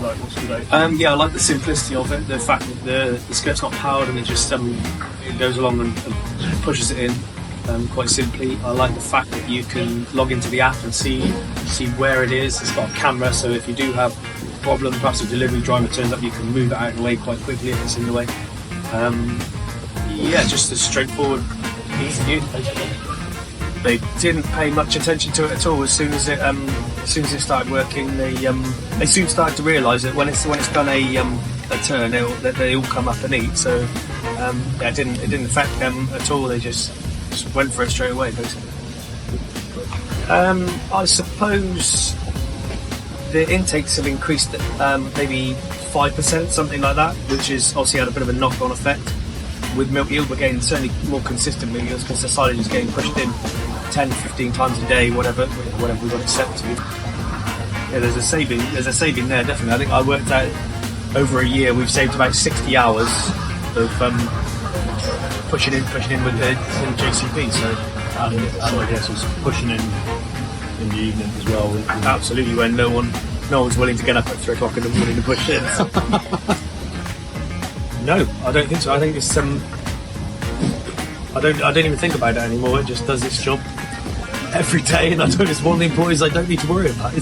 like? What's it like? Yeah, I like the simplicity of it. The fact that the skirt's not powered and it just it goes along and pushes it in quite simply. I like the fact that you can log into the app and see where it is. It's got a camera, so if you do have a problem, perhaps a delivery driver turns up, you can move it out of the way quite quickly if it's in the way. Yeah, just a straightforward, easy to use, basically. They didn't pay much attention to it at all. As soon as it started working, they soon started to realise that when it's done a turn, they all come up and eat. So it didn't affect them at all. They just went for it straight away, basically. I suppose the intakes have increased maybe 5%, something like that, which has obviously had a bit of a knock-on effect. With milk yield, we're getting certainly more consistent milk yields because the silage is getting pushed in 10, 15 times a day, whatever we got it set to. Yeah, there's a saving there, definitely. I think I worked out over a year we've saved about 60 hours of pushing in with the JCP. So I guess it's pushing in the evening as well. Absolutely, when no one's willing to get up at 3 o'clock in the morning to push in. No, I don't think so. I think it's I don't even think about it anymore. It just does its job every day, and I know it's one of the employees I don't need to worry about.